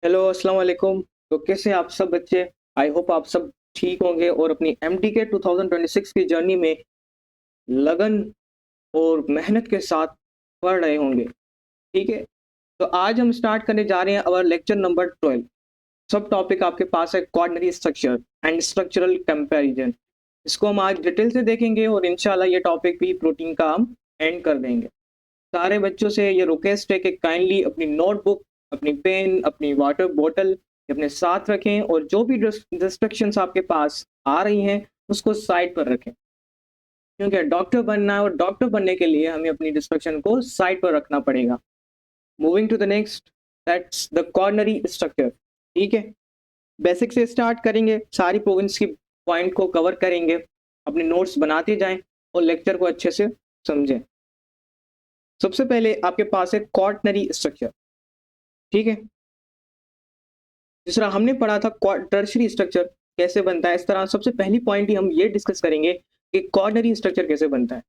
Hello, अस्सलाम वालेकुम। तो कैसे हैं आप सब बच्चे? आई होप आप सब ठीक होंगे और अपनी एमटीके 2026 की जर्नी में लगन और मेहनत के साथ पढ़ रहे होंगे, ठीक है? तो आज हम स्टार्ट करने जा रहे हैं अवर लेक्चर नंबर 12। सब टॉपिक आपके पास है quaternary structure and structural comparison. इसको हम आज डिटेल से देखेंगे और इंशाल्लाह ये टॉपिक भी प्रोटीन का हम एंड कर देंगे। सारे बच्चों से ये रिक्वेस्ट है कि काइंडली अपनी नोटबुक, अपनी पेन, अपनी वाटर बॉटल अपने साथ रखें और जो भी डिस्ट्रक्शंस आपके पास आ रही हैं उसको साइड पर रखें, क्योंकि डॉक्टर बनना है और डॉक्टर बनने के लिए हमें अपनी डिस्ट्रक्शन को साइड पर रखना पड़ेगा। Moving to the next, that's the quaternary structure. ठीक है, बेसिक से स्टार्ट करेंगे, सारी प्रोविंस की पॉइंट को कवर करेंगे, अपने नोट्स बनाते जाएं और लेक्चर को अच्छे से समझें। सबसे पहले आपके पास है क्वार्टनरी स्ट्रक्चर। ठीक है, जिस तरह हमने पढ़ा था टर्शरी स्ट्रक्चर कैसे बनता है, इस तरह सबसे पहली पॉइंट ही हम ये डिस्कस करेंगे कि कॉर्नरी स्ट्रक्चर कैसे बनता है।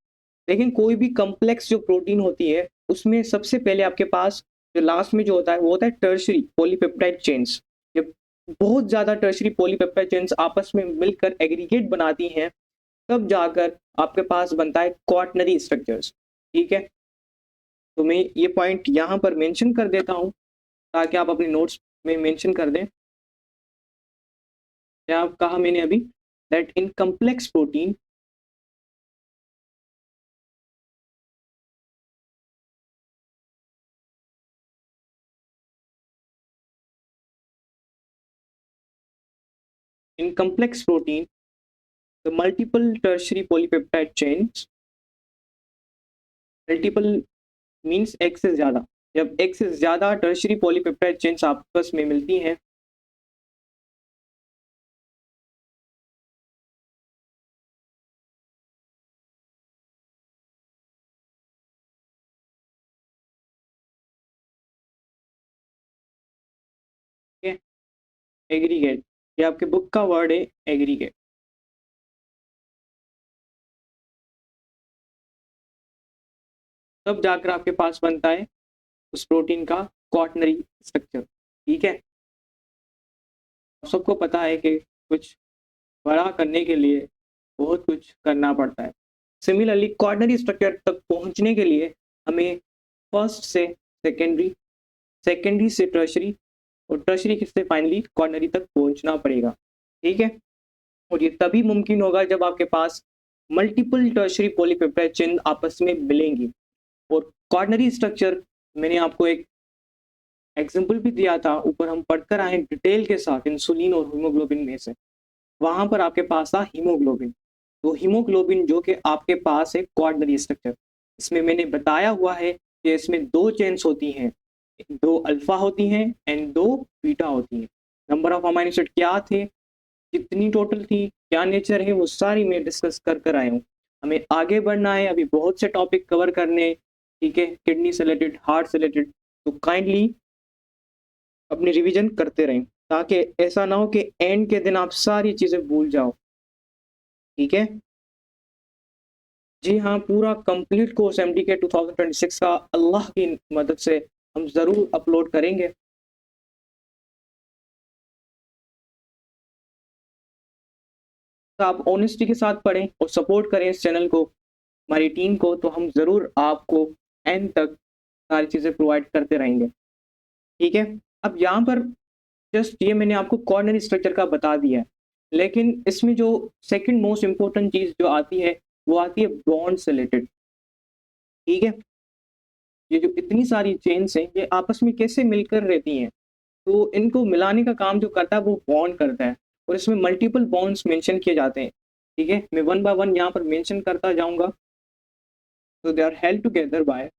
लेकिन कोई भी कम्प्लेक्स जो प्रोटीन होती है उसमें सबसे पहले आपके पास जो लास्ट में जो होता है वो होता है टर्शरी पॉलीपेप्टाइड चेन्स। जब बहुत ज्यादा टर्शरी पॉलीपेप्टाइड चेन्स आपस में मिलकर एग्रीगेट बनाती हैं, तब जाकर आपके पास बनता है क्वार्टनरी स्ट्रक्चर्स। ठीक है, तो मैं ये पॉइंट यहाँ पर मेंशन कर देता हूँ ताकि आप अपने नोट्स में मेंशन कर दें। क्या कहा मैंने अभी? That in complex protein, in complex protein the multiple tertiary polypeptide chains, multiple means एक से ज्यादा, जब एक से ज्यादा टर्शरी पॉलीपेप्टाइड चेन्स आपस में मिलती हैं, एग्रीगेट, ये आपके बुक का वर्ड है एग्रीगेट, तब जाकर आपके पास बनता है उस प्रोटीन का क्वार्टनरी स्ट्रक्चर। ठीक है, आप सबको पता है कि कुछ बड़ा करने के लिए बहुत कुछ करना पड़ता है। सिमिलरली क्वार्टनरी स्ट्रक्चर तक पहुंचने के लिए हमें फर्स्ट से सेकेंडरी, सेकेंडरी से टर्शरी और टर्शरी से फाइनली क्वार्टनरी तक पहुंचना पड़ेगा। ठीक है, और ये तभी मुमकिन होगा जब आपके पास मल्टीपल टर्शरी पॉलीपेप्टाइड चेन आपस में मिलेंगी। और क्वार्टनरी स्ट्रक्चर मैंने आपको एक एग्जांपल भी दिया था, ऊपर हम पढ़कर आए डिटेल के साथ इंसुलिन और हीमोग्लोबिन में से। वहां पर आपके पास था हीमोग्लोबिन, तो हीमोग्लोबिन जो कि आपके पास है क्वार्टनरी स्ट्रक्चर, इसमें मैंने बताया हुआ है कि इसमें दो चेन्स होती हैं, दो अल्फा होती हैं एंड दो बीटा होती हैं। नंबर ऑफ अमाइनो एसिड क्या थे, कितनी टोटल थी, क्या नेचर है, वो सारी मैं डिस्कस कर कर आया हूँ। हमें आगे बढ़ना है, अभी बहुत से टॉपिक कवर करने हैं, ठीक है, किडनी से रिलेटेड, हार्ट से रिलेटेड। तो काइंडली अपनी रिवीजन करते रहें ताकि ऐसा ना हो कि एंड के दिन आप सारी चीज़ें भूल जाओ। ठीक है, जी हाँ, पूरा कंप्लीट कोर्स एमडीके 2026 का अल्लाह की मदद से हम ज़रूर अपलोड करेंगे। तो आप ऑनेस्टी के साथ पढ़ें और सपोर्ट करें इस चैनल को, हमारी टीम को, तो हम ज़रूर आपको एंड तक सारी चीज़ें प्रोवाइड करते रहेंगे। ठीक है, अब यहाँ पर जस्ट ये मैंने आपको कॉर्नरी स्ट्रक्चर का बता दिया है, लेकिन इसमें जो सेकंड मोस्ट इम्पोर्टेंट चीज़ जो आती है वो आती है बॉन्ड से रिलेटेड। ठीक है, ये जो इतनी सारी चेन्स हैं ये आपस में कैसे मिलकर रहती हैं, तो इनको मिलाने का काम जो करता है वो बॉन्ड करता है, और इसमें मल्टीपल बॉन्ड्स मेंशन किए जाते हैं। ठीक है, मैं वन बाय वन यहाँ पर मेंशन करता जाऊंगा। तो they are held together by,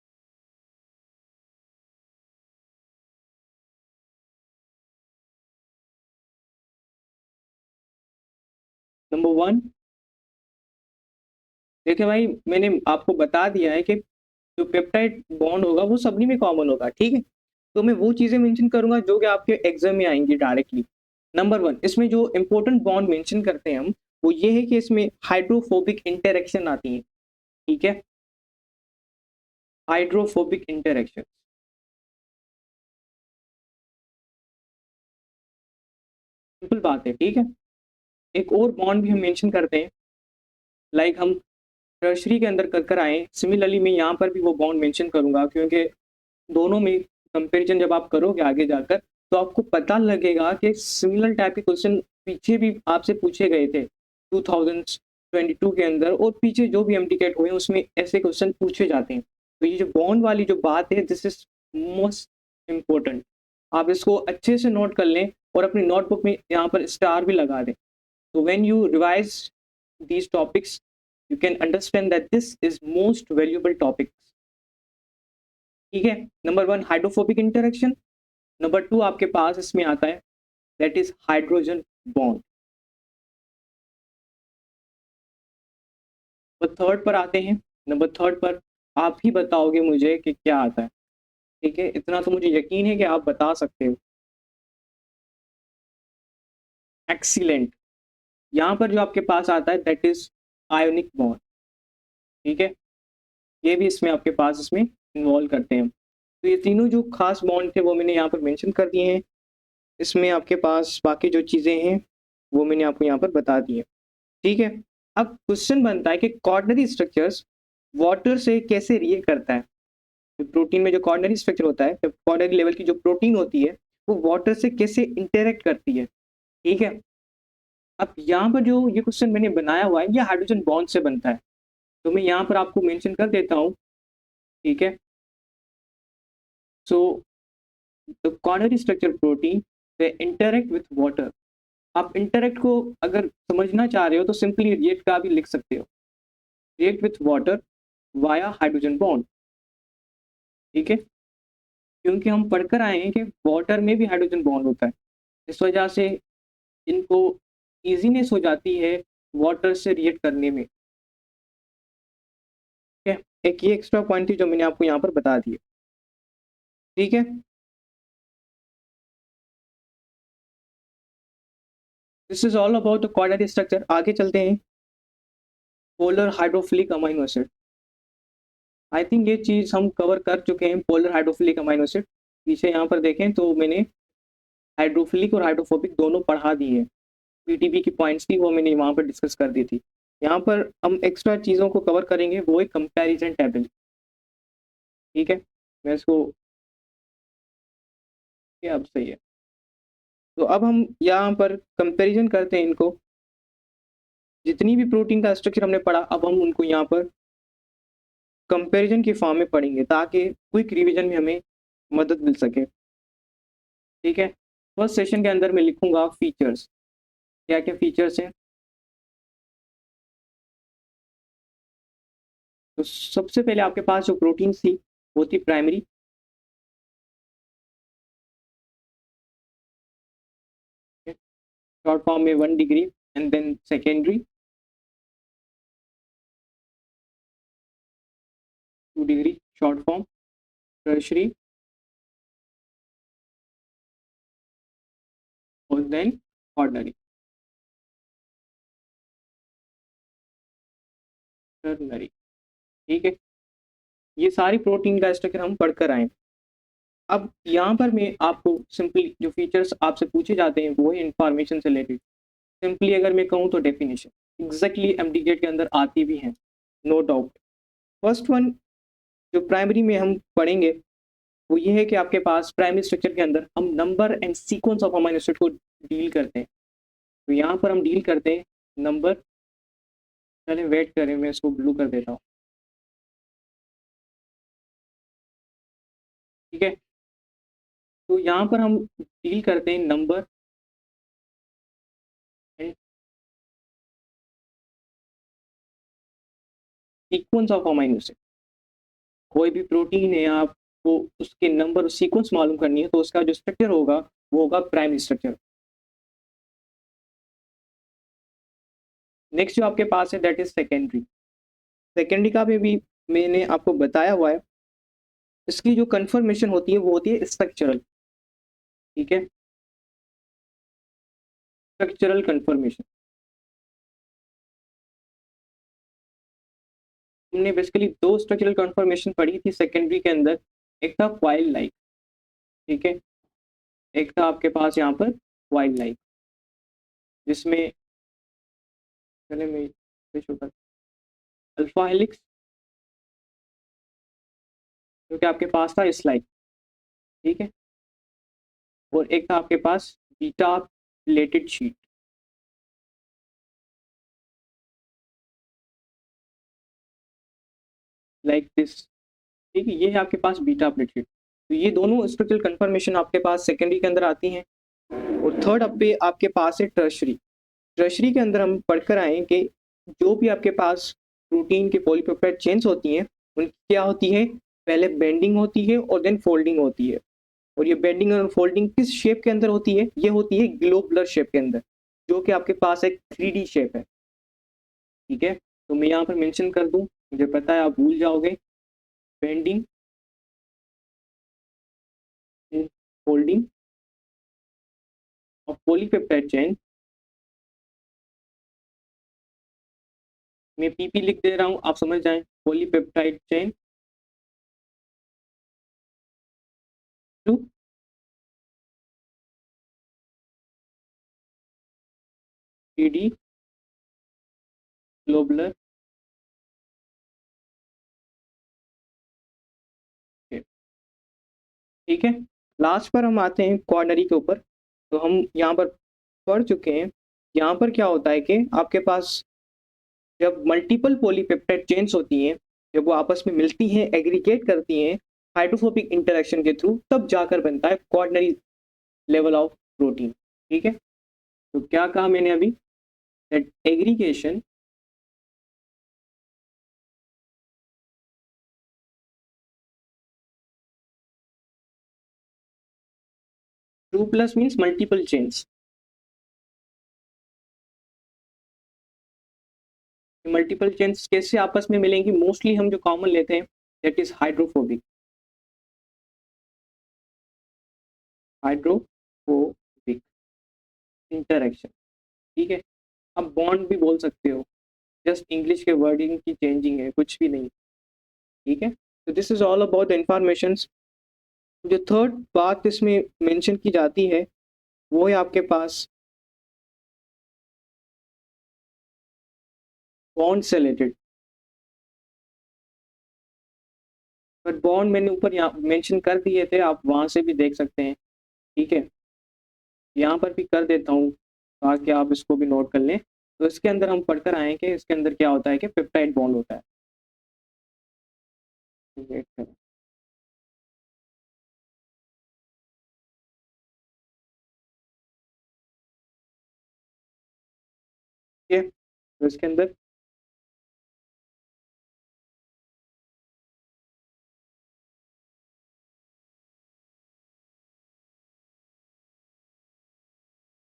number one, देखिए भाई मैंने आपको बता दिया है कि जो पेप्टाइड बॉन्ड होगा वो सभी में कॉमन होगा। ठीक है, तो मैं वो चीजें मेंशन करूंगा जो कि आपके एग्जाम में आएंगी डायरेक्टली। नंबर वन, इसमें जो इंपॉर्टेंट बॉन्ड मेंशन करते हैं हम, वो ये है कि इसमें हाइड्रोफोबिक इंटरेक्शन आती है। ठीक है, हाइड्रोफोबिक इंटरेक्शन, सिंपल बात है, ठीक है। एक और बॉन्ड भी हम मेंशन करते हैं, लाइक हम टर्शरी के अंदर कर आए, सिमिलरली मैं यहाँ पर भी वो बॉन्ड मेंशन करूंगा, क्योंकि दोनों में कंपैरिजन जब आप करोगे आगे जाकर, तो आपको पता लगेगा कि सिमिलर टाइप के क्वेश्चन पीछे भी आपसे पूछे गए थे 2022 के अंदर, और पीछे जो भी एमटीकेट हुए हैं उसमें ऐसे क्वेश्चन पूछे जाते हैं। तो ये जो बॉन्ड वाली जो बात है, दिस इज मोस्ट इम्पोर्टेंट। आप इसको अच्छे से नोट कर लें और अपनी नोटबुक में यहाँ पर स्टार भी लगा दें। तो when you revise these topics, you can understand that this is most valuable topics। ठीक है। Number 1 hydrophobic interaction. नंबर 2 आपके पास इसमें आता है, दैट इज हाइड्रोजन बॉन्ड। और थर्ड पर आते हैं। नंबर थर्ड पर आप ही बताओगे मुझे कि क्या आता है। ठीक है, इतना तो मुझे यकीन है कि आप बता सकते हो। एक्सीलेंट। यहाँ पर जो आपके पास आता है दैट इज आयोनिक बॉन्ड। ठीक है, ये भी इसमें आपके पास इसमें इन्वॉल्व करते हैं। तो ये तीनों जो खास बॉन्ड थे वो मैंने यहाँ पर मेंशन कर दिए हैं। इसमें आपके पास बाकी जो चीज़ें हैं वो मैंने आपको यहाँ पर बता दी है। ठीक है। अब क्वेश्चन बनता है कि कॉर्डिनरी स्ट्रक्चर्स वाटर से कैसे रिएक्ट करता है। प्रोटीन में जो कॉर्डिनरी स्ट्रक्चर होता है, कॉर्डिनरी लेवल की जो प्रोटीन होती है, वो वाटर से कैसे इंटरेक्ट करती है। ठीक है। अब यहाँ पर जो ये क्वेश्चन मैंने बनाया हुआ है, ये हाइड्रोजन बॉन्ड से बनता है। तो मैं यहाँ पर आपको मेंशन कर देता हूँ। ठीक है। So the quaternary structure protein they interact with water. आप इंटरेक्ट को अगर समझना चाह रहे हो तो सिंपली रिएक्ट का भी लिख सकते हो, react with water via hydrogen bond. ठीक है, क्योंकि हम पढ़कर आए हैं कि वाटर में भी हाइड्रोजन बॉन्ड होता है, इस वजह से इनको इजीनेस हो जाती है वाटर से रिएक्ट करने में। ठीक है, एक ये एक्स्ट्रा पॉइंट थी जो मैंने आपको यहाँ पर बता दी। ठीक है, this is all about the quadratic structure. आगे चलते हैं। Polar hydrophilic amino acid. I think ये चीज़ हम कवर कर चुके हैं, पोलर हाइड्रोफिलिक अमीनो एसिड। पीछे यहाँ पर देखें तो मैंने हाइड्रोफिलिक और हाइड्रोफोबिक दोनों पढ़ा दी है। पीटीबी की पॉइंट्स थी वो मैंने वहाँ पर डिस्कस कर दी थी। यहाँ पर हम एक्स्ट्रा चीज़ों को कवर करेंगे, वो एक कंपैरिजन टेबल। ठीक है, मैं इसको, ये अब सही है। तो अब हम यहाँ पर कंपैरिजन करते हैं इनको। जितनी भी प्रोटीन का स्ट्रक्चर हमने पढ़ा, अब हम उनको यहाँ पर कंपैरिजन की फॉर्म में पढ़ेंगे ताकि क्विक रिवीजन में हमें मदद मिल सके। ठीक है, फर्स्ट सेशन के अंदर मैं लिखूंगा फीचर्स। क्या क्या फीचर्स हैं। तो सबसे पहले आपके पास जो प्रोटीन थी वो थी प्राइमरी। शॉर्ट फॉर्म में 1 degree, and then secondary 2 degree short form, tertiary, और देन ऑर्डिनरी टर्नरी। ठीक है, ये सारी प्रोटीन का स्ट्रक्चर हम पढ़कर आए। अब यहाँ पर मैं आपको सिंपली जो फीचर्स आपसे पूछे जाते हैं वो है इंफॉर्मेशन से रिलेटेड। सिंपली अगर मैं कहूँ तो डेफिनेशन एग्जैक्टली एमडीगेट के अंदर आती भी हैं, नो डाउट। फर्स्ट वन जो प्राइमरी में हम पढ़ेंगे वो ये है कि आपके पास प्राइमरी स्ट्रक्चर के अंदर हम number and sequence of amino acid को डील करते हैं। तो यहाँ पर हम डील करते हैं नंबर। चले वेट करें, मैं इसको ब्लू कर देता हूँ। ठीक है, तो यहाँ पर हम डील करते हैं number and sequence of amino acid. कोई भी प्रोटीन है, आपको उसके नंबर और सीक्वेंस मालूम करनी है, तो उसका जो स्ट्रक्चर होगा वो होगा प्राइमरी स्ट्रक्चर। नेक्स्ट जो आपके पास है दैट इज सेकेंडरी। सेकेंडरी का भी मैंने आपको बताया हुआ है। इसकी जो कंफर्मेशन होती है वो होती है स्ट्रक्चरल। ठीक है, स्ट्रक्चरल कंफर्मेशन। हमने बेसिकली दो स्ट्रक्चरल कंफर्मेशन पढ़ी थी सेकेंडरी के अंदर। एक था क्वाइल लाइक, ठीक है, एक था आपके पास यहाँ पर वाइल्ड लाइक। जिसमें चले मैं शुगर अल्फा हेलिक्स जो कि आपके पास था इस लाइक, ठीक है, और एक था आपके पास beta pleated sheet, like this, ठीक है, ये है आपके पास बीटा प्लेट शीट। तो ये दोनों स्ट्रक्चरल कंफर्मेशन आपके पास सेकेंडरी के अंदर आती हैं। और थर्ड अब पे आपके पास है टर्शरी। टर्शरी के अंदर हम पढ़कर आए कि जो भी आपके पास प्रोटीन के पॉलीपेप्टाइड चेन्स होती हैं उनकी क्या होती है, पहले बेंडिंग होती है और देन फोल्डिंग होती है। और ये बेंडिंग और फोल्डिंग किस शेप के अंदर होती है, ये होती है ग्लोबुलर शेप के अंदर, जो कि आपके पास एक 3D शेप है, ठीक है। तो मैं यहाँ पर मेंशन कर दूं, मुझे पता है आप भूल जाओगे, bending folding of polypeptide chain. मैं पीपी लिख दे रहा हूँ, आप समझ जाएं, polypeptide chain to 3D globular shape, ठीक है। लास्ट पर हम आते हैं क्वार्नरी के ऊपर। तो हम यहाँ पर पढ़ चुके हैं, यहाँ पर क्या होता है कि आपके पास जब मल्टीपल पॉलीपेप्टाइड चेन्स होती हैं, जब वो आपस में मिलती हैं, एग्रीगेट करती हैं हाइड्रोफोबिक इंटरेक्शन के थ्रू, तब जाकर बनता है क्वार्नरी लेवल ऑफ प्रोटीन, ठीक है। तो क्या कहा मैंने अभी, that aggregation two plus means multiple chains, multiple chains कैसे आपस में मिलेंगी, मोस्टली हम जो कॉमन लेते हैं that is hydrophobic, hydrophobic interaction, ठीक है। आप बॉन्ड भी बोल सकते हो, जस्ट इंग्लिश के वर्डिंग की चेंजिंग है, कुछ भी नहीं, ठीक है। तो this is all about the information. जो थर्ड बात इसमें मेंशन की जाती है वो है आपके पास बॉन्ड से रिलेटेड। बट बॉन्ड मैंने ऊपर यहाँ मेंशन कर दिए थे, आप वहाँ से भी देख सकते हैं, ठीक है। यहाँ पर भी कर देता हूँ ताकि आप इसको भी नोट कर लें। तो इसके अंदर हम पढ़कर आए कि इसके अंदर क्या होता है कि पेप्टाइड बॉन्ड होता है, वेट करें। ठीक है, तो इसके अंदर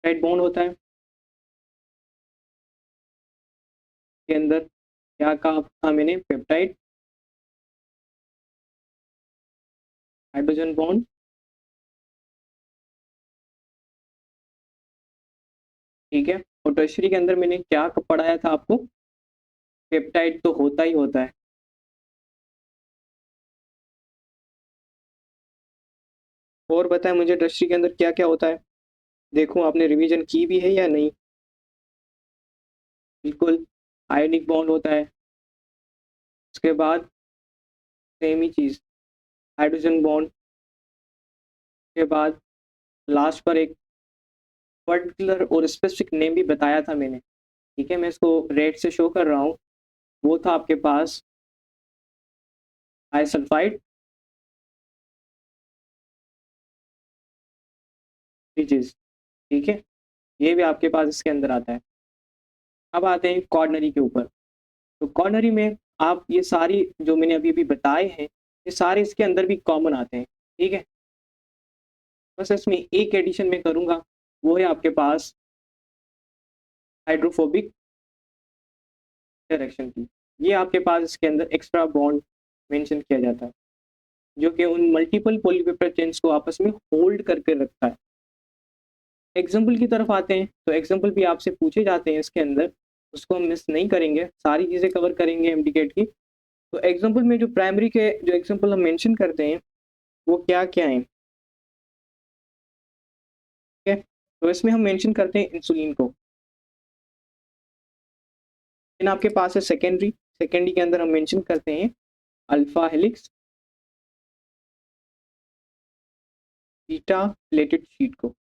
पेप्टाइड बॉन्ड होता है, के अंदर क्या कहा था मैंने, पेप्टाइड हाइड्रोजन बॉन्ड, ठीक है। और टर्शरी के अंदर मैंने क्या पढ़ाया था आपको, पेप्टाइड तो होता ही होता है। और बताएं मुझे टर्शरी के अंदर क्या क्या होता है, देखूं आपने रिवीजन की भी है या नहीं। बिल्कुल, आयनिक बॉन्ड होता है, उसके बाद सेम ही चीज़ हाइड्रोजन बॉन्ड के बाद लास्ट पर एक पर्टिकुलर और स्पेसिफिक नेम भी बताया था मैंने, ठीक है, मैं इसको रेड से शो कर रहा हूँ। वो था आपके पास आइसल्फाइड ब्रिजेस, ठीक है, ये भी आपके पास इसके अंदर आता है। अब आते हैं कॉर्डनरी के ऊपर। तो कॉर्डनरी में आप ये सारी जो मैंने अभी अभी बताए हैं, ये सारे इसके अंदर भी कॉमन आते हैं, ठीक है। बस इसमें एक एडिशन में करूँगा, वो है आपके पास हाइड्रोफोबिक डायरेक्शन की। ये आपके पास इसके अंदर एक्स्ट्रा बॉन्ड मेंशन किया जाता है, जो कि उन मल्टीपल पॉलीपेप्टाइड चेन्स को आपस में होल्ड करके रखता है। एग्जाम्पल की तरफ आते हैं, तो एग्जाम्पल भी आपसे पूछे जाते हैं इसके अंदर, उसको हम मिस नहीं करेंगे, सारी चीज़ें कवर करेंगे एमडीकेट की। तो एग्जाम्पल में जो प्राइमरी के जो एग्जाम्पल हम मेंशन करते हैं वो क्या क्या हैं, ठीक है। तो इसमें हम मेंशन करते हैं इंसुलिन को, देन आपके पास है सेकेंडरी। सेकेंडरी के अंदर हम मेंशन करते हैं alpha helix, beta pleated sheet को।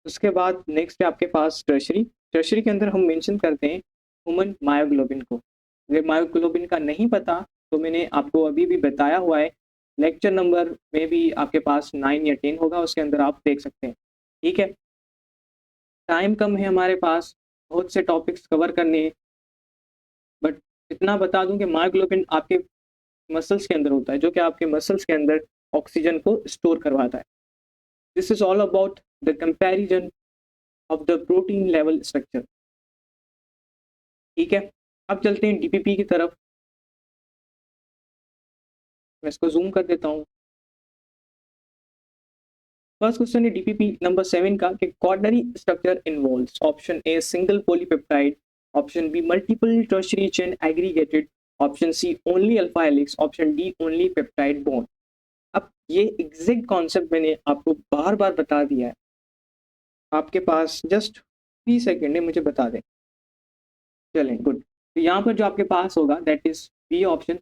उसके बाद नेक्स्ट है आपके पास टर्शरी। टर्शरी के अंदर हम मेंशन करते हैं ह्यूमन मायोग्लोबिन को। अगर मायोग्लोबिन का नहीं पता तो मैंने आपको अभी भी बताया हुआ है, लेक्चर नंबर में भी आपके पास 9 या 10 होगा, उसके अंदर आप देख सकते हैं। ठीक है, टाइम कम है हमारे पास, बहुत से टॉपिक्स कवर करने हैं, बट इतना बता दूं कि मायोग्लोबिन आपके मसल्स के अंदर होता है, जो कि आपके मसल्स के अंदर ऑक्सीजन को स्टोर करवाता है। This is all about the comparison of the protein level structure. ठीक है, अब चलते हैं डीपीपी की तरफ। मैं इसको जूम कर देता हूँ। फर्स्ट क्वेश्चन है डीपीपी नंबर 7 का कि quaternary structure involves option A single polypeptide, option B multiple tertiary chain aggregated, option C only alpha helix, option D only peptide bond. अब ये एग्जैक्ट कॉन्सेप्ट मैंने आपको बार बार बता दिया है, आपके पास जस्ट 3 सेकेंड है, मुझे बता दें। चलें, गुड। तो यहाँ पर जो आपके पास होगा दैट इज बी ऑप्शन।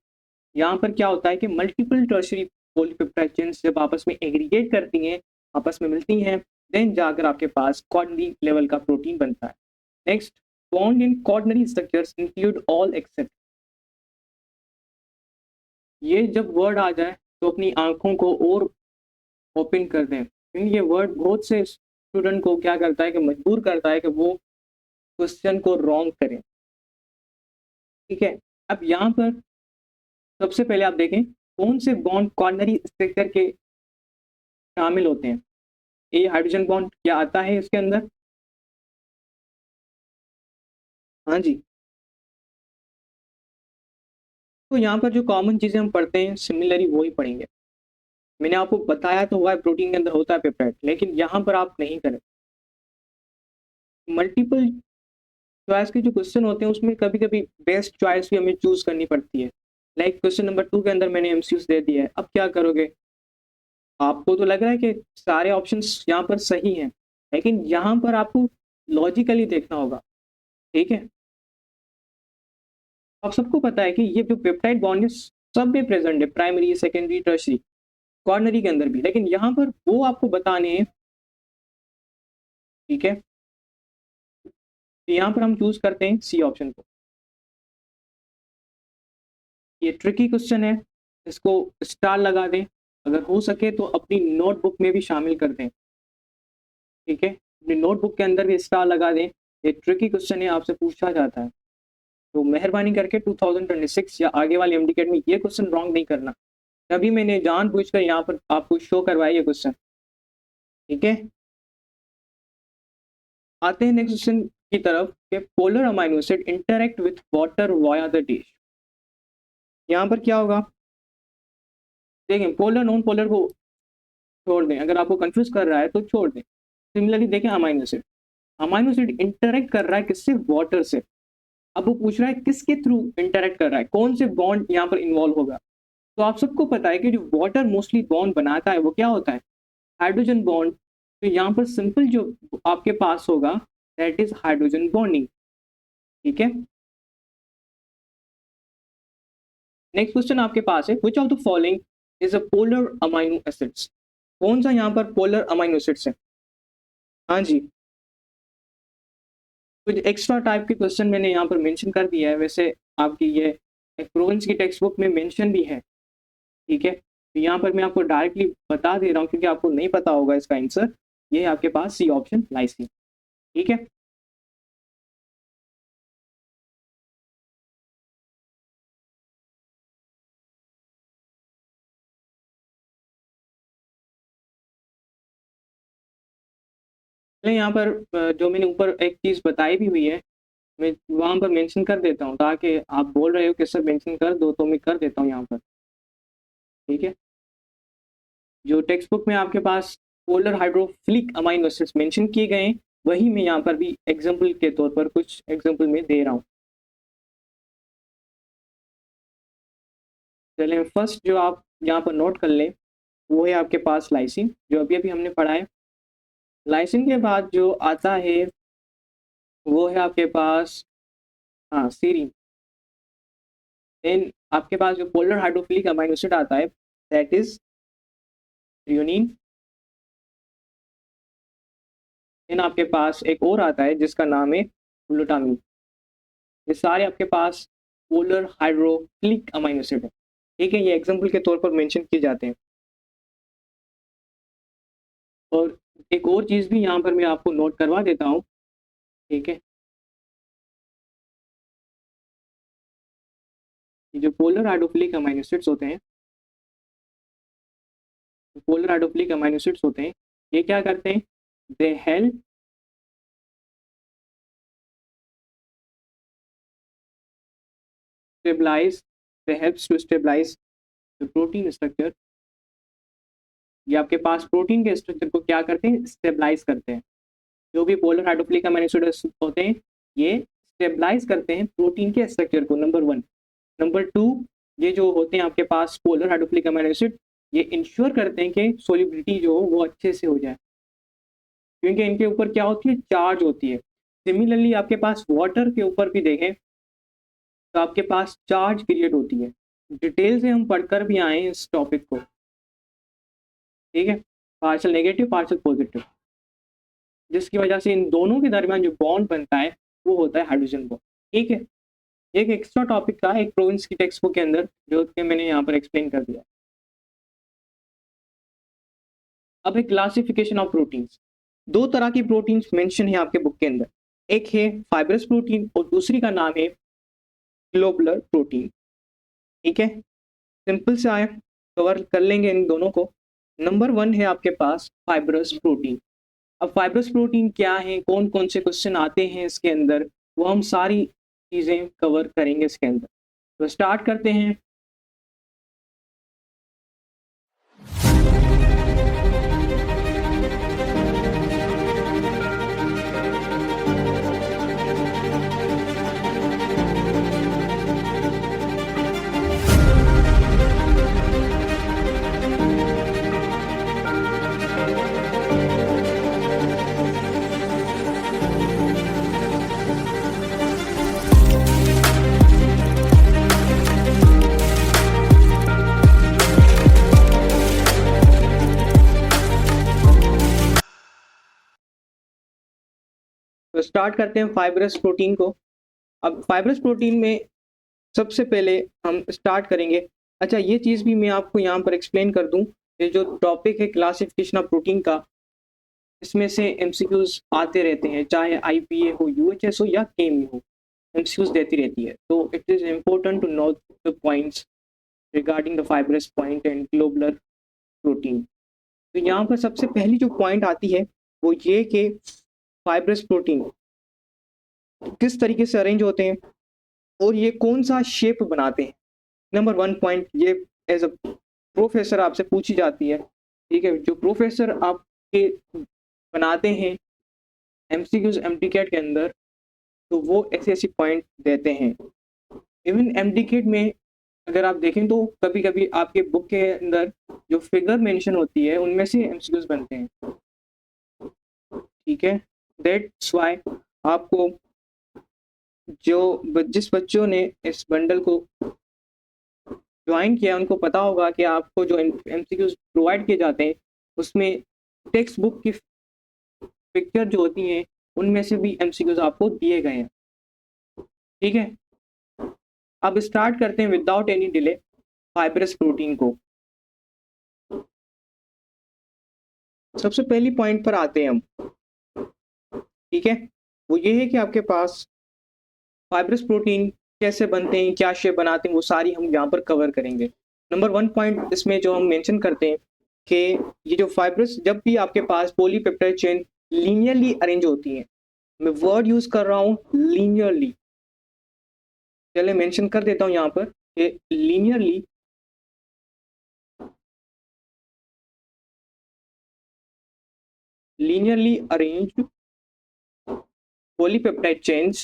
यहाँ पर क्या होता है कि मल्टीपल टर्शियरी पॉलीपेप्टाइड चेन्स जब आपस में एग्रीगेट करती हैं, आपस में मिलती हैं, देन जाकर आपके पास क्वार्टनरी लेवल का प्रोटीन बनता है। Next, bond in quaternary structures include all except. ये जब वर्ड आ जाए तो अपनी आंखों को और ओपन कर दें, क्योंकि ये वर्ड बहुत से स्टूडेंट को क्या करता है कि मजबूर करता है कि वो क्वेश्चन को रॉन्ग करें। ठीक है, अब यहाँ पर सबसे पहले आप देखें कौन से बॉन्ड क्वार्टनरी स्ट्रक्चर के शामिल होते हैं। ए हाइड्रोजन बॉन्ड क्या आता है इसके अंदर? हाँ जी। तो यहाँ पर जो कॉमन चीजें हम पढ़ते हैं सिमिलरली वही पढ़ेंगे। मैंने आपको बताया तो हुआ है प्रोटीन के अंदर होता है पेप्टाइड, लेकिन यहाँ पर आप नहीं करें। मल्टीपल चॉइस के जो क्वेश्चन होते हैं उसमें कभी कभी बेस्ट चॉइस भी हमें चूज करनी पड़ती है। लाइक क्वेश्चन नंबर 2 के अंदर मैंने एमसीक्यूज दे दिया है, अब क्या करोगे? आपको तो लग रहा है कि सारे ऑप्शंस यहाँ पर सही हैं, लेकिन यहाँ पर आपको लॉजिकली देखना होगा। ठीक है, आप सबको पता है कि ये जो पेप्टाइड बॉन्ड है सब में प्रेजेंट है, प्राइमरी सेकेंडरी टर्शरी कॉर्नरी के अंदर भी, लेकिन यहाँ पर वो आपको बताने हैं। ठीक है, तो यहाँ पर हम चूज करते हैं सी ऑप्शन को। ये ट्रिकी क्वेश्चन है, इसको स्टार लगा दें, अगर हो सके तो अपनी नोटबुक में भी शामिल कर दें। ठीक है, अपनी नोटबुक के अंदर भी स्टार लगा दें, ये ट्रिकी क्वेश्चन है, आपसे पूछा जाता है, तो मेहरबानी करके 2026 या आगे वाली एमडीकेट में ये क्वेश्चन रॉन्ग नहीं करना। तभी मैंने जानबूझकर यहाँ पर आपको शो करवाया ये क्वेश्चन। ठीक है, आते हैं नेक्स्ट क्वेश्चन की तरफ कि polar amino acid interact with water via the dish. यहाँ पर क्या होगा देखें, पोलर नॉन पोलर को छोड़ दें, अगर आपको कंफ्यूज कर रहा है तो छोड़ दें। सिमिलरली देखें amino acid, amino acid interact कर रहा है किससे? वाटर से। अब वो पूछ रहा है किसके थ्रू इंटरैक्ट कर रहा है, कौन से बॉन्ड यहाँ पर इन्वॉल्व होगा। तो आप सबको पता है कि जो वाटर मोस्टली बॉन्ड बनाता है वो क्या होता है? Hydrogen bond. तो यहाँ पर सिंपल जो आपके पास होगा दैट इज हाइड्रोजन बॉन्डिंग। ठीक है, नेक्स्ट क्वेश्चन आपके पास है विच of the following is a polar amino acids. कौन सा यहाँ पर पोलर अमाइनो एसिड्स है? हाँ जी, कुछ एक्स्ट्रा टाइप के क्वेश्चन मैंने यहाँ पर मेंशन कर दिया है, वैसे आपकी ये प्रोवेंस की टेक्स्ट बुक में मेंशन भी है। ठीक है, तो यहाँ पर मैं आपको डायरेक्टली बता दे रहा हूँ क्योंकि आपको नहीं पता होगा इसका आंसर। ये आपके पास सी ऑप्शन लाइसिन। ठीक है, पहले यहाँ पर जो मैंने ऊपर एक चीज़ बताई भी हुई है, मैं वहाँ पर मेंशन कर देता हूँ, ताकि आप बोल रहे हो कि सर मेंशन कर दो, तो मैं कर देता हूँ यहाँ पर। ठीक है, जो टेक्स्ट बुक में आपके पास polar hydrophilic amino acids mention किए गए हैं, वही मैं यहाँ पर भी एग्जाम्पल के तौर पर कुछ एग्जाम्पल में दे रहा हूँ। चलें, फर्स्ट जो आप यहाँ पर नोट कर लें वो है आपके पास लाइसिन, जो अभी अभी हमने पढ़ा है। लाइसिन के बाद जो आता है वो है आपके पास, हाँ, सीरीन। देन आपके पास जो पोलर हाइड्रोफिलिक अमीनो एसिड आता है दैट इज थ्रियोनीन। देन आपके पास एक और आता है जिसका नाम है ग्लूटामिन। ये सारे आपके पास पोलर हाइड्रोफिलिक अमीनो एसिड है। ठीक है, ये एग्जाम्पल के तौर पर मेंशन किए जाते हैं। और एक और चीज़ भी यहाँ पर मैं आपको नोट करवा देता हूँ। ठीक है, ये जो पोलर हाइड्रोफिलिक अमीनो एसिड्स होते हैं, पोलर हाइड्रोफिलिक अमीनो एसिड्स होते हैं, ये क्या करते हैं, they help stabilize, they helps to stabilize the protein structure. ये आपके पास प्रोटीन के स्ट्रक्चर को क्या करते हैं, स्टेबलाइज करते हैं। जो भी पोलर हाइड्रोफिलिक अमीनो एसिड्स होते हैं ये स्टेबलाइज करते हैं प्रोटीन के स्ट्रक्चर को, नंबर वन। नंबर टू, ये जो होते हैं आपके पास पोलर हाइड्रोफिलिक अमीनो एसिड, ये इंश्योर करते हैं कि सोलिबिलिटी जो हो वो अच्छे से हो जाए, क्योंकि इनके ऊपर क्या होती है, चार्ज होती है। सिमिलरली आपके पास वाटर के ऊपर भी देखें तो आपके पास चार्ज क्रिएट होती है। डिटेल से हम पढ़कर भी आए हैं इस टॉपिक को। ठीक है, पार्शियल नेगेटिव पार्शियल पॉजिटिव, जिसकी वजह से इन दोनों के दरमियान जो बॉन्ड बनता है वो होता है हाइड्रोजन बॉन्ड। ठीक है, एक एक्स्ट्रा टॉपिक था एक प्रोविंस की टेक्स्ट बुक के अंदर जो कि मैंने यहाँ पर एक्सप्लेन कर दिया। अब एक क्लासिफिकेशन ऑफ प्रोटीन्स। दो तरह की प्रोटीन्स मेंशन है आपके बुक के अंदर, एक है फाइब्रस प्रोटीन और दूसरी का नाम है ग्लोबुलर प्रोटीन। ठीक है, सिंपल से आया, कवर कर लेंगे इन दोनों को। नंबर वन है आपके पास फाइब्रस प्रोटीन। अब फाइब्रस प्रोटीन क्या है, कौन कौन से क्वेश्चन आते हैं इसके अंदर, वो हम सारी चीज़ें कवर करेंगे इसके अंदर। तो स्टार्ट करते हैं। तो स्टार्ट करते हैं फाइब्रस प्रोटीन को। अब फाइब्रस प्रोटीन में सबसे पहले हम स्टार्ट करेंगे। अच्छा, ये चीज़ भी मैं आपको यहाँ पर एक्सप्लेन कर दूँ, ये जो टॉपिक है क्लासिफिकेशन ऑफ प्रोटीन का, इसमें से एमसीक्यूज आते रहते हैं, चाहे आईपीए हो, यूएचएस हो या केमी हो, एमसीक्यूज देती रहती है। तो it is important to know the points regarding the fibrous point and globular protein. तो यहाँ पर सबसे पहली जो पॉइंट आती है वो ये कि फाइब्रस प्रोटीन किस तरीके से अरेंज होते हैं और ये कौन सा शेप बनाते हैं। नंबर वन पॉइंट, ये एज अ प्रोफेसर आपसे पूछी जाती है। ठीक है, जो प्रोफेसर आपके बनाते हैं एमसीक्यूज एमटीकेट के अंदर, तो वो ऐसी ऐसी पॉइंट देते हैं। इवन एमटीकेट में अगर आप देखें तो कभी कभी आपके बुक के अंदर जो फिगर मेंशन होती है उनमें से एमसीक्यूज बनते हैं। ठीक है, दैट्स वाई आपको जिस बच्चों ने इस बंडल को ज्वाइन किया उनको पता होगा कि आपको जो एमसीक्यूज प्रोवाइड किए जाते हैं उसमें टेक्स्ट बुक की पिक्चर जो होती हैं उनमें से भी एमसीक्यूज आपको दिए गए हैं। ठीक है, अब स्टार्ट करते हैं without any delay fibrous protein को। सबसे पहली पॉइंट पर आते हैं हम। ठीक है, वो ये है कि आपके पास फाइब्रस प्रोटीन कैसे बनते हैं, क्या शेप बनाते हैं, वो सारी हम यहाँ पर कवर करेंगे। नंबर वन पॉइंट इसमें जो हम मेंशन करते हैं कि ये जो फाइब्रस, जब भी आपके पास पॉलीपेप्टाइड चेन लीनियरली अरेंज होती है, मैं वर्ड यूज कर रहा हूँ लीनियरली, चले मेंशन कर देता हूँ यहाँ पर कि linearly arranged polypeptide chains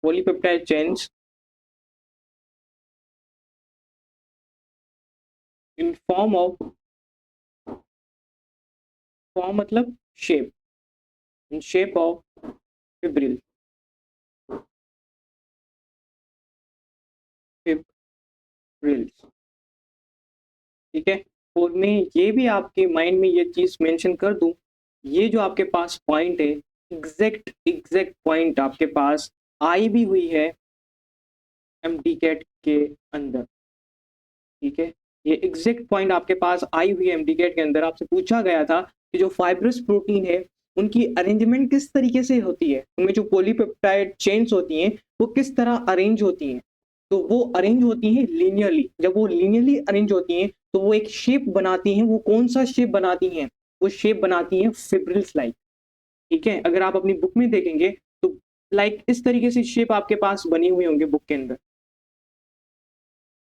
polypeptide chains in form of form मतलब shape, in shape of fibril, fibrils, ठीक है। और मैं ये भी आपके माइंड में ये चीज मेंशन कर दूं, ये जो आपके पास पॉइंट है, एग्जैक्ट एग्जैक्ट पॉइंट आपके पास आई भी हुई है एमडी कैट के अंदर, ठीक है। ये एग्जैक्ट पॉइंट आपके पास आई हुई है एमडी कैट के अंदर। आपसे पूछा गया था कि जो फाइब्रस प्रोटीन है उनकी अरेंजमेंट किस तरीके से होती है, उनमें जो पॉलीपेप्टाइड चेन्स होती हैं वो किस तरह अरेंज होती हैं। तो वो अरेंज होती हैं लीनियरली, जब वो लीनियरली अरेंज होती हैं तो वो एक शेप बनाती हैं। वो कौन सा शेप बनाती हैं? वो शेप बनाती हैं फिब्रिल्स लाइक, ठीक है। अगर आप अपनी बुक में देखेंगे तो लाइक इस तरीके से शेप आपके पास बनी हुई होंगे बुक के अंदर।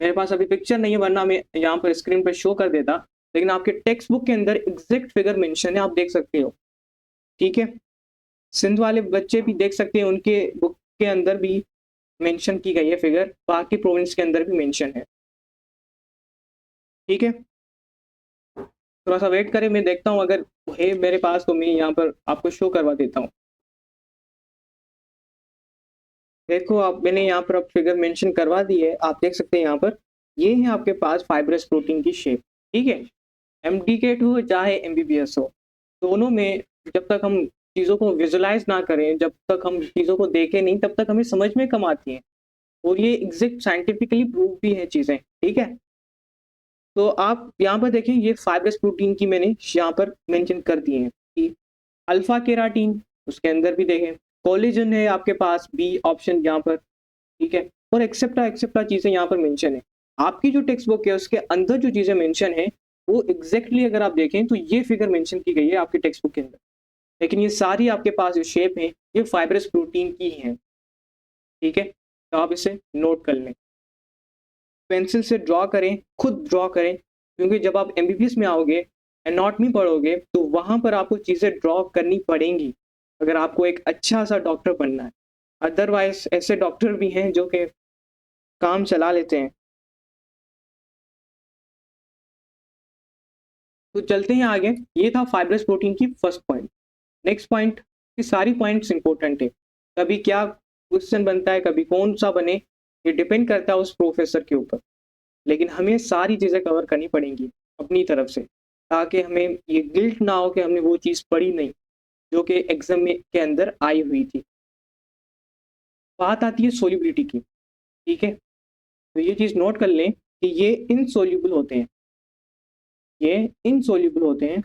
मेरे पास अभी पिक्चर नहीं है, वरना मैं यहाँ पर स्क्रीन पर शो कर देता, लेकिन आपके टेक्स्ट बुक के अंदर एग्जैक्ट फिगर मेंशन है, आप देख सकते हो, ठीक है। सिंध वाले बच्चे भी देख सकते हैं, उनके बुक के अंदर भी मेंशन की गई है फिगर, बाकी प्रोविंस के अंदर भी मेंशन है, ठीक है। थोड़ा सा वेट करें, मैं देखता हूँ, अगर है मेरे पास तो मैं यहाँ पर आपको शो करवा देता हूँ। देखो आप, मैंने यहाँ पर अब फिगर मेंशन करवा दी है, आप देख सकते हैं यहाँ पर, ये है आपके पास फाइब्रस प्रोटीन की शेप, ठीक है। एमडीकेट हो चाहे एमबीबीएस हो, दोनों में जब तक हम चीज़ों को विजुलाइज ना करें, जब तक हम चीज़ों को देखें नहीं, तब तक हमें समझ में कम आती हैं। और ये एग्जैक्ट साइंटिफिकली प्रूव भी है चीज़ें, ठीक है। तो आप यहाँ पर देखें, ये फाइब्रस प्रोटीन की मैंने यहाँ पर मेंशन कर दिए हैं कि अल्फा केराटीन, उसके अंदर भी देखें, कोलेजन है आपके पास, बी ऑप्शन यहाँ पर, ठीक है। और एक्सेप्टा एक्सेप्टा चीज़ें यहाँ पर मेंशन है। आपकी जो टेक्स्ट बुक है उसके अंदर जो चीज़ें मेंशन है वो एग्जैक्टली अगर आप देखें तो ये फिगर मेंशन की गई है आपकी टेक्स्ट बुक के अंदर, लेकिन ये सारी आपके पास जो शेप है ये फाइब्रस प्रोटीन की ही है, ठीक है। तो आप इसे नोट कर लें, पेंसिल से ड्रॉ करें, खुद ड्रॉ करें, क्योंकि जब आप एमबीबीएस में आओगे, एनाटॉमी पढ़ोगे, तो वहाँ पर आपको चीज़ें ड्रॉ करनी पड़ेंगी अगर आपको एक अच्छा सा डॉक्टर बनना है। अदरवाइज ऐसे डॉक्टर भी हैं जो कि काम चला लेते हैं। तो चलते हैं आगे, ये था फाइब्रस प्रोटीन की फर्स्ट पॉइंट। नेक्स्ट पॉइंट, ये सारी पॉइंट्स इंपॉर्टेंट है, कभी क्या क्वेश्चन बनता है, कभी कौन सा बने, ये डिपेंड करता है उस प्रोफेसर के ऊपर, लेकिन हमें सारी चीज़ें कवर करनी पड़ेंगी अपनी तरफ से, ताकि हमें ये गिल्ट ना हो कि हमने वो चीज़ पढ़ी नहीं जो कि एग्जाम में के अंदर आई हुई थी। बात आती है सोल्यूबिलिटी की, ठीक है। तो ये चीज़ नोट कर लें कि ये इनसोल्यूबल होते हैं, ये इनसोल्यूबल होते हैं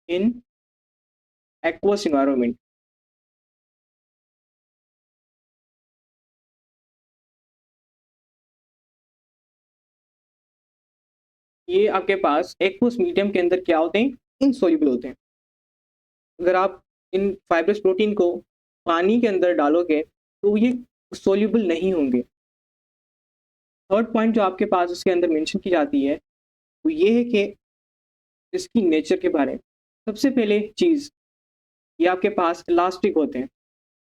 इन एक्वस इन्वायरमेंट। ये आपके पास एक्वस मीडियम के अंदर क्या होते हैं? इनसोल्यूबल होते हैं। अगर आप इन फाइब्रस प्रोटीन को पानी के अंदर डालोगे तो ये सोल्यूबल नहीं होंगे। थर्ड पॉइंट जो आपके पास इसके अंदर मेंशन की जाती है वो ये है कि इसकी नेचर के बारे में। सबसे पहले चीज़, ये आपके पास इलास्टिक होते हैं,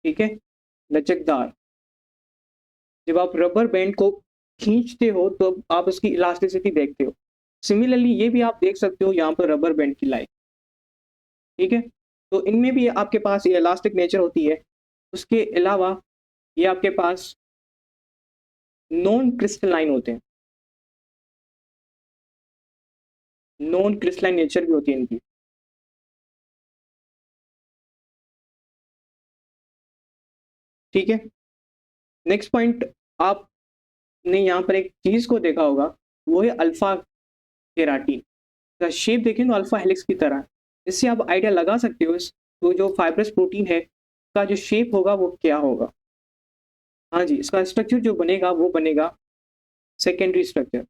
ठीक है, लचकदार। जब आप रबर बैंड को खींचते हो तो आप उसकी इलास्टिसिटी देखते हो। सिमिलरली ये भी आप देख सकते हो यहाँ पर रबर बैंड की लाइफ, ठीक है। तो इनमें भी आपके पास ये इलास्टिक नेचर होती है। उसके अलावा ये आपके पास नॉन क्रिस्टलाइन होते हैं, नॉन क्रिस्टलाइन नेचर भी होती है इनकी, ठीक है। नेक्स्ट पॉइंट, आपने यहाँ पर एक चीज़ को देखा होगा, वो है अल्फा केराटीन का शेप देखें तो अल्फा हेलिक्स की तरह है। इससे आप आइडिया लगा सकते हो इस तो जो फाइब्रस प्रोटीन है का जो शेप होगा वो क्या होगा। हाँ जी, इसका स्ट्रक्चर जो बनेगा वो बनेगा सेकेंडरी स्ट्रक्चर,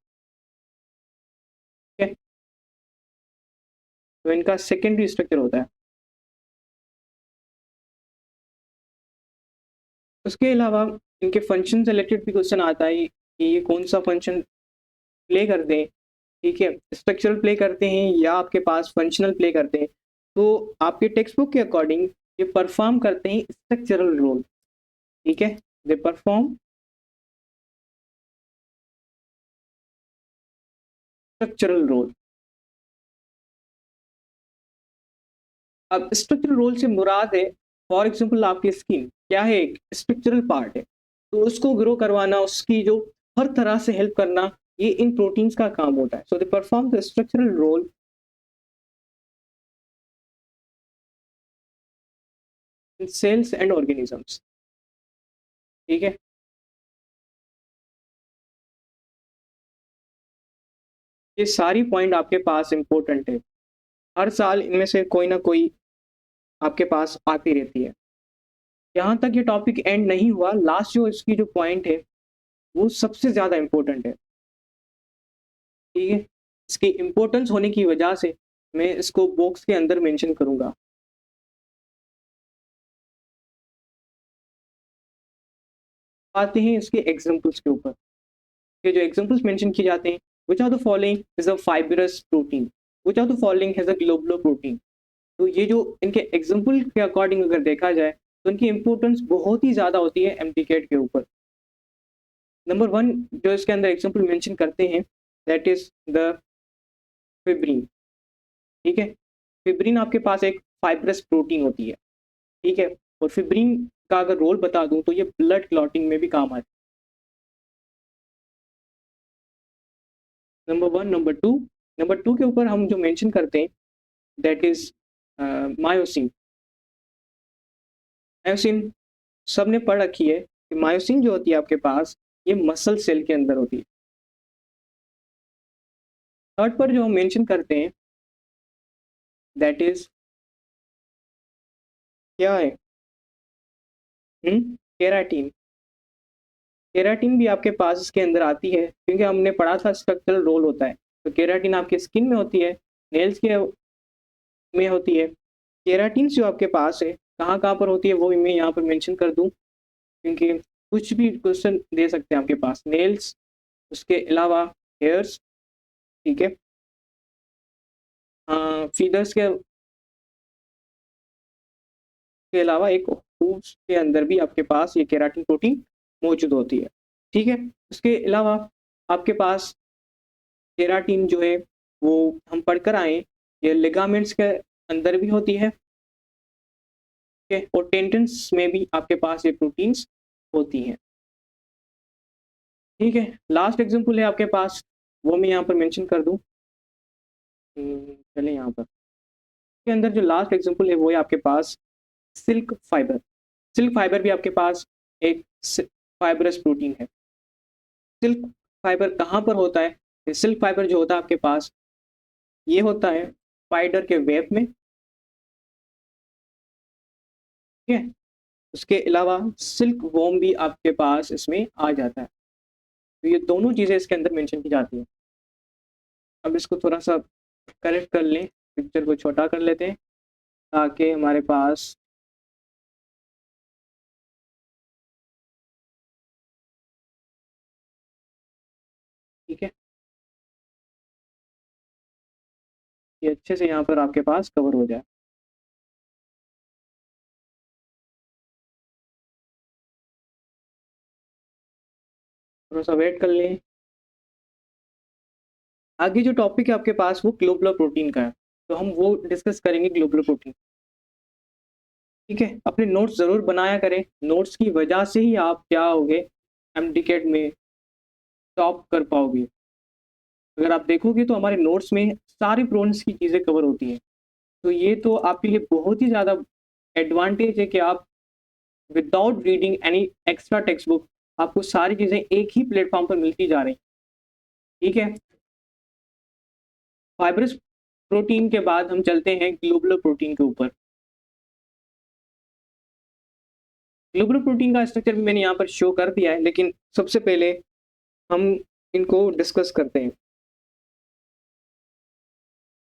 ठीक है। तो इनका सेकेंडरी स्ट्रक्चर होता है। उसके अलावा इनके फंक्शन से रिलेटेड भी क्वेश्चन आता है कि ये कौन सा फंक्शन प्ले करते हैं, ठीक है, स्ट्रक्चरल प्ले करते हैं या आपके पास फंक्शनल प्ले करते हैं। तो आपके टेक्स्ट बुक के अकॉर्डिंग ये परफॉर्म करते हैं स्ट्रक्चरल रोल, ठीक है, दे परफॉर्म स्ट्रक्चरल रोल। अब स्ट्रक्चरल रोल से मुराद है, फॉर एग्जांपल आपकी स्किन क्या है, एक स्ट्रक्चरल पार्ट है, तो उसको ग्रो करवाना, उसकी जो हर तरह से हेल्प करना, ये इन प्रोटीन्स का काम होता है। So they perform the structural role in cells and organisms. ठीक है, ये सारी पॉइंट आपके पास इंपॉर्टेंट है, हर साल इनमें से कोई ना कोई आपके पास आती रहती है। यहाँ तक ये टॉपिक एंड नहीं हुआ, लास्ट जो इसकी जो पॉइंट है वो सबसे ज़्यादा इम्पोर्टेंट है। ठीक है, इसकी इम्पोर्टेंस होने की वजह से मैं इसको बॉक्स के अंदर मेंशन करूँगा। आते हैं इसके एग्जांपल्स के ऊपर। ये जो एग्जांपल्स मेंशन किए जाते हैं, which are the following is a fibrous protein, which are the following has a globular protein. तो ये जो इनके एग्जांपल के अकॉर्डिंग अगर देखा जाए तो इनकी इम्पोर्टेंस बहुत ही ज़्यादा होती है एमटीकेट के ऊपर। नंबर 1 जो इसके अंदर एग्जांपल मेंशन करते हैं, दैट इज द फिब्रिन। ठीक है, फिब्रिन आपके पास एक फाइब्रस प्रोटीन होती है। ठीक है, और फिब्रिन का अगर रोल बता दूं तो ये ब्लड क्लॉटिंग में भी काम आता है। नंबर टू के ऊपर हम जो मेंशन करते हैं, दैट इज मायोसिन। मायोसिन सबने पढ़ रखी है कि मायोसिन जो होती है आपके पास, ये मसल सेल के अंदर होती है। थर्ड पर जो हम मेंशन करते हैं, दैट इज क्या है, केराटिन। केराटिन भी आपके पास इसके अंदर आती है, क्योंकि हमने पढ़ा था स्ट्रक्चरल रोल होता है। तो केराटिन आपके स्किन में होती है, नेल्स के में होती है। केराटिन जो आपके पास है, कहाँ कहाँ पर होती है वो भी मैं यहाँ पर मेंशन कर दूँ, क्योंकि कुछ भी क्वेश्चन दे सकते हैं आपके पास। नेल्स, उसके अलावा हेयर्स। ठीक है, फीदर्स के अलावा एक हूव्स के अंदर भी आपके पास ये केराटिन प्रोटीन मौजूद होती है। ठीक है, उसके अलावा आपके पास केराटिन जो है वो हम पढ़कर आए, ये लिगामेंट्स के अंदर भी होती है। ठीक है, और टेंडन्स में भी आपके पास ये प्रोटीन्स होती हैं। ठीक है, लास्ट एग्जांपल है आपके पास, वो मैं यहाँ पर मेंशन कर दूँ। चलें यहाँ पर, इसके अंदर जो लास्ट एग्जांपल है वो है आपके पास सिल्क फाइबर। सिल्क फाइबर भी आपके पास एक फाइबरस प्रोटीन है। सिल्क फाइबर कहाँ पर होता है? ये सिल्क फाइबर जो होता है आपके पास, ये होता है स्पाइडर के वेब में। ठीक है, उसके अलावा सिल्क वॉर्म भी आपके पास इसमें आ जाता है। तो ये दोनों चीज़ें इसके अंदर मेंशन की जाती हैं। अब इसको थोड़ा सा करेक्ट कर लें, पिक्चर को छोटा कर लेते हैं ताकि हमारे पास ठीक है, ये अच्छे से यहाँ पर आपके पास कवर हो जाए। थोड़ा सा वेट कर लें। आगे जो टॉपिक है आपके पास वो ग्लोबुलर प्रोटीन का है, तो हम वो डिस्कस करेंगे ग्लोबुलर प्रोटीन। ठीक है, अपने नोट्स ज़रूर बनाया करें, नोट्स की वजह से ही आप क्या होगे, एमडीकेट में टॉप कर पाओगे। अगर आप देखोगे तो हमारे नोट्स में सारी प्रोनेंस की चीज़ें कवर होती हैं। तो ये तो आपके लिए बहुत ही ज़्यादा एडवांटेज है कि आप without reading any extra text book, आपको सारी चीज़ें एक ही प्लेटफॉर्म पर मिलती जा रही। ठीक है, फाइब्रस प्रोटीन के बाद हम चलते हैं ग्लोबुलर प्रोटीन के ऊपर। ग्लोबुलर प्रोटीन का स्ट्रक्चर भी मैंने यहाँ पर शो कर दिया है, लेकिन सबसे पहले हम इनको डिस्कस करते हैं।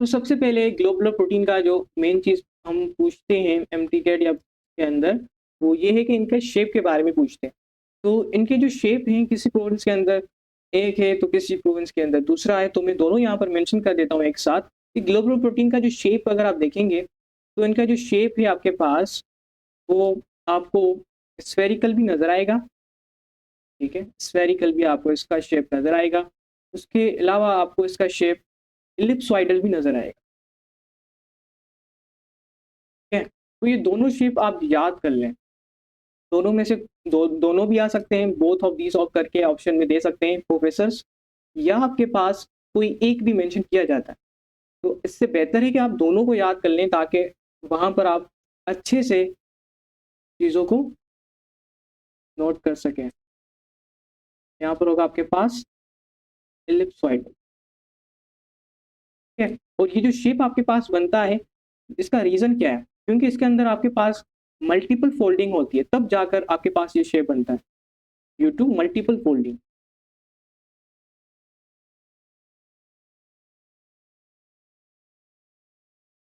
तो सबसे पहले ग्लोबुलर प्रोटीन का जो मेन चीज़ हम पूछते हैं एमटीकेट या के अंदर, वो ये है कि इनके शेप के बारे में पूछते हैं। तो इनके जो शेप हैं, किसी प्रोविंस के अंदर एक है तो किसी प्रोविंस के अंदर दूसरा है, तो मैं दोनों यहाँ पर मेंशन कर देता हूँ एक साथ कि ग्लोबुलर प्रोटीन का जो शेप अगर आप देखेंगे, तो इनका जो शेप है आपके पास, वो आपको स्फेरिकल भी नज़र आएगा। ठीक है, स्फेरिकल भी आपको इसका शेप नज़र आएगा। उसके अलावा आपको इसका शेप इलिप्सॉइडल भी नजर आएगा। ठीक है, तो ये दोनों शेप आप याद कर लें। दोनों में से दोनों भी आ सकते हैं, बोथ ऑफ दीज ऑफ करके ऑप्शन में दे सकते हैं प्रोफेसर्स, या आपके पास कोई एक भी मेंशन किया जाता है। तो इससे बेहतर है कि आप दोनों को याद कर लें, ताकि वहां पर आप अच्छे से चीज़ों को नोट कर सकें। यहाँ पर होगा आपके पास इलिप्सॉइड। ठीक है, और ये जो शेप आपके पास बनता है, इसका रीज़न क्या है? क्योंकि इसके अंदर आपके पास मल्टीपल फोल्डिंग होती है, तब जाकर आपके पास ये शेप बनता है, ड्यू टू मल्टीपल फोल्डिंग।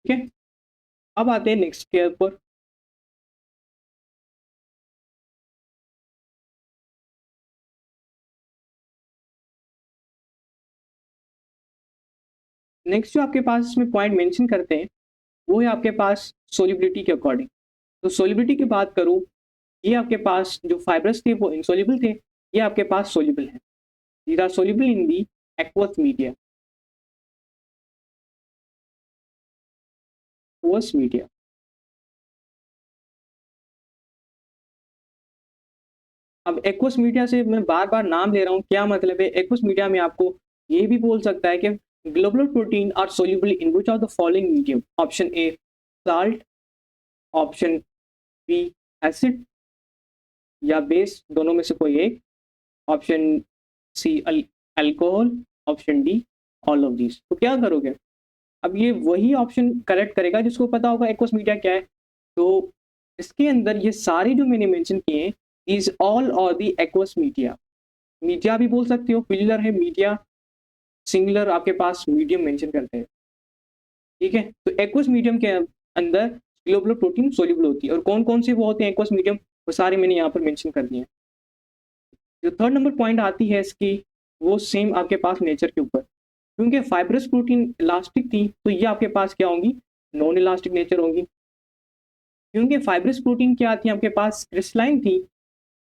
ठीक है, अब आते हैं नेक्स्ट के ऊपर। नेक्स्ट जो आपके पास इसमें पॉइंट मेंशन करते हैं, वो है आपके पास सोल्युबिलिटी के अकॉर्डिंग। तो सोल्युबिलिटी की बात करूँ, ये आपके पास जो फाइब्रस थे वो इनसोल्युबल थे, ये आपके पास सोल्युबल है। These are soluble in the aqueous media. Aqueous media. अब एक्वस मीडिया से मैं बार बार नाम ले रहा हूँ, क्या मतलब है? एक्वस मीडिया में आपको ये भी बोल सकता है कि globular protein are soluble in which of the following medium. Option A salt, option B acid, या बेस, दोनों में से कोई एक। Option C alcohol, option D all of these. तो क्या करोगे? अब ये वही ऑप्शन करेक्ट करेगा जिसको पता होगा एक्वस मीडिया क्या है। तो इसके अंदर ये सारे जो मैंने मेंशन किए हैं, इज ऑल और दी एक्वस मीडिया। मीडिया भी बोल सकते हो, प्लूरल है मीडिया, सिंगुलर आपके पास मीडियम मेंशन करते हैं। ठीक है, तो एक्वस मीडियम के अंदर ग्लोबुलर प्रोटीन सोल्यूबल होती है, और कौन कौन से वो होते हैं एक्वस मीडियम, वो सारे मैंने यहाँ पर मेंशन कर दिए हैं। जो थर्ड नंबर पॉइंट आती है इसकी, वो सेम आपके पास नेचर के ऊपर। क्योंकि फाइब्रस प्रोटीन इलास्टिक थी, तो ये आपके पास क्या होंगी? नॉन इलास्टिक नेचर होंगी। क्योंकि फाइब्रस प्रोटीन क्या थी आपके पास? क्रिस्टलाइन थी,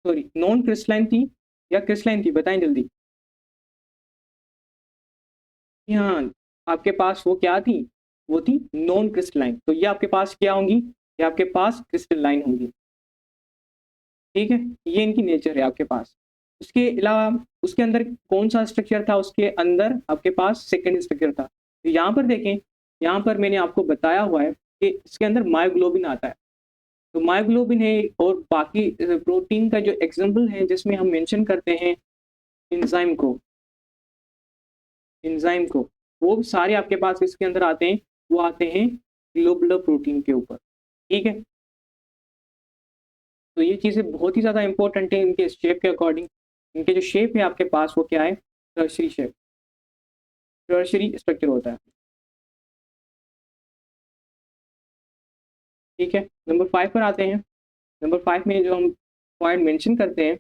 सॉरी नॉन क्रिस्टलाइन थी या क्रिस्टलाइन थी, बताएं जल्दी। हाँ, आपके पास वो क्या थी? वो थी नॉन क्रिस्टलाइन। तो ये आपके पास क्या होंगी? ये आपके पास क्रिस्टलाइन होंगी। ठीक है, ये इनकी नेचर है आपके पास। उसके अलावा उसके अंदर कौन सा स्ट्रक्चर था? उसके अंदर आपके पास सेकेंड स्ट्रक्चर था। तो यहाँ पर देखें, यहाँ पर मैंने आपको बताया हुआ है कि इसके अंदर मायोग्लोबिन आता है। तो मायोग्लोबिन है, और बाकी प्रोटीन का जो एग्जाम्पल है जिसमें हम मेंशन करते हैं एंजाइम को, एंजाइम को, वो सारे आपके पास इसके अंदर आते हैं, वो आते हैं ग्लोबुलर प्रोटीन के ऊपर। ठीक है, तो ये चीज़ें बहुत ही ज़्यादा इंपॉर्टेंट है इनके शेप के अकॉर्डिंग। इनके जो शेप है आपके पास वो क्या है? टर्शरी शेप, टर्शरी स्ट्रक्चर होता है। ठीक है, नंबर 5 पर आते हैं। नंबर 5 में जो हम पॉइंट मेंशन करते हैं,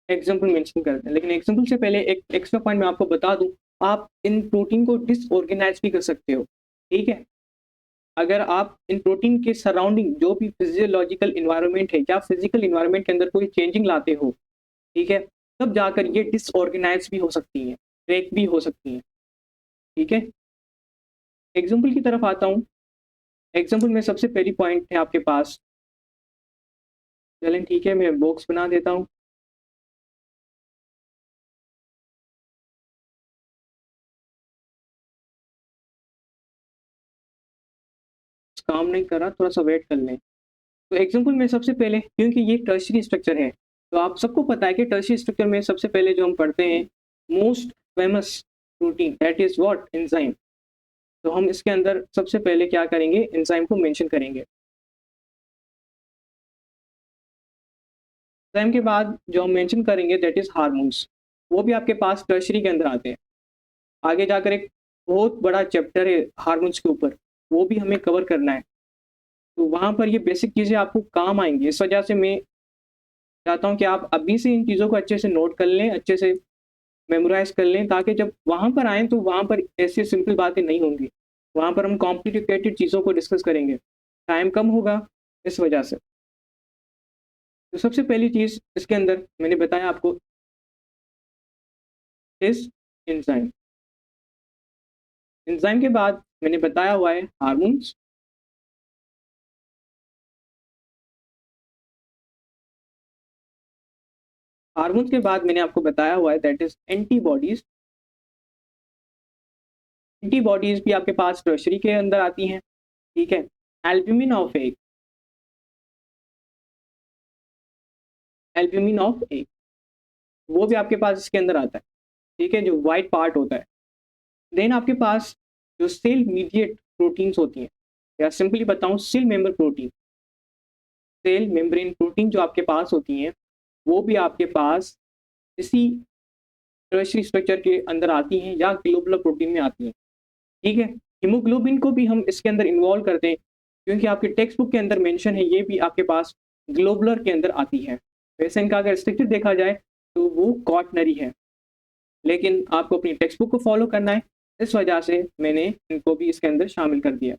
एग्जाम्पल मेंशन करते हैं, लेकिन एग्जाम्पल से पहले एक एक्स्ट्रा पॉइंट मैं आपको बता दूं, आप इन प्रोटीन को डिसऑर्गेनाइज भी कर सकते हो। ठीक है, अगर आप इन प्रोटीन के सराउंडिंग जो भी फिजियोलॉजिकल इन्वायरमेंट है या फिजिकल इन्वायरमेंट के अंदर कोई चेंजिंग लाते हो, ठीक है, तब जाकर ये डिसऑर्गेनाइज भी हो सकती हैं, ब्रेक भी हो सकती हैं। ठीक है, एग्जाम्पल की तरफ आता हूँ। एग्जाम्पल में सबसे पहली पॉइंट है आपके पास, चलें ठीक है मैं बॉक्स बना देता हूँ। काम नहीं कर रहा, थोड़ा सा वेट कर लें। तो एग्जाम्पल में सबसे पहले, क्योंकि ये टर्शरी स्ट्रक्चर है, तो आप सबको पता है कि टर्शरी स्ट्रक्चर में सबसे पहले जो हम पढ़ते हैं most famous protein, that is what? Enzyme. तो हम इसके अंदर सबसे पहले क्या करेंगे? एंजाइम को मेंशन करेंगे। एंजाइम के बाद जो हम मेंशन करेंगे दैट इज हार्मोन्स। वो भी आपके पास टर्शरी के अंदर आते हैं। आगे जाकर एक बहुत बड़ा चैप्टर है हार्मोन्स के ऊपर, वो भी हमें कवर करना है। तो वहाँ पर ये बेसिक चीज़ें आपको काम आएंगी। इस वजह से मैं चाहता हूँ कि आप अभी से इन चीज़ों को अच्छे से नोट कर लें, अच्छे से मेमोराइज़ कर लें, ताकि जब वहाँ पर आएँ तो वहाँ पर ऐसी सिंपल बातें नहीं होंगी। वहाँ पर हम कॉम्प्लिकेटेड चीज़ों को डिस्कस करेंगे, टाइम कम होगा इस वजह से। तो सबसे पहली चीज़ इसके अंदर मैंने बताया आपको इज़ एंजाइम। एंजाइम के बाद मैंने बताया हुआ है हार्मोन्स। हार्मोन्स के बाद मैंने आपको बताया हुआ है दैट इज एंटीबॉडीज। एंटीबॉडीज भी आपके पास टर्शरी के अंदर आती हैं, ठीक है। Albumin of egg, albumin of egg वो भी आपके पास इसके अंदर आता है, ठीक है, जो वाइट पार्ट होता है। देन आपके पास जो सेल मीडिएट प्रोटीन्स होती हैं, या सिंपली बताऊं cell member protein, cell membrane protein जो आपके पास होती हैं, वो भी आपके पास इसी टर्शरी स्ट्रक्चर के अंदर आती हैं या ग्लोबुलर प्रोटीन में आती हैं, ठीक है। हीमोग्लोबिन को भी हम इसके अंदर इन्वॉल्व करते हैं, क्योंकि आपके टेक्स्ट बुक के अंदर मेंशन है, ये भी आपके पास ग्लोबुलर के अंदर आती है। वैसे इनका अगर स्ट्रक्चर देखा जाए तो वो क्वाटनरी है, लेकिन आपको अपनी टेक्स्ट बुक को फॉलो करना है, इस वजह से मैंने इनको भी इसके अंदर शामिल कर दिया।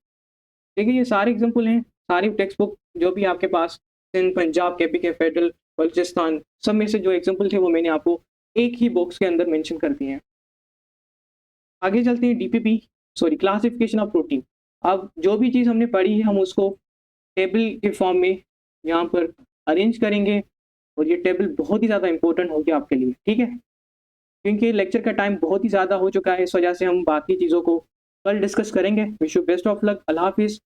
देखिए ये सारे एग्जाम्पल हैं, सारी टेक्स्ट बुक जो भी आपके पास सिंध, पंजाब, केपीके, फेडरल, बलूचिस्तान, सब में से जो एग्जाम्पल थे वो मैंने आपको एक ही बॉक्स के अंदर मेंशन कर दिए हैं। आगे चलते हैं DPP, sorry classification of protein. अब जो भी चीज़ हमने पढ़ी है हम उसको टेबल के फॉर्म में यहाँ पर अरेंज करेंगे, और ये टेबल बहुत ही ज़्यादा इंपॉर्टेंट होगी आपके लिए, ठीक है। क्योंकि लेक्चर का टाइम बहुत ही ज़्यादा हो चुका है, इस वजह से हम बाकी चीज़ों को कल डिस्कस करेंगे। Wish you best of luck. अल्लाह हाफिज़।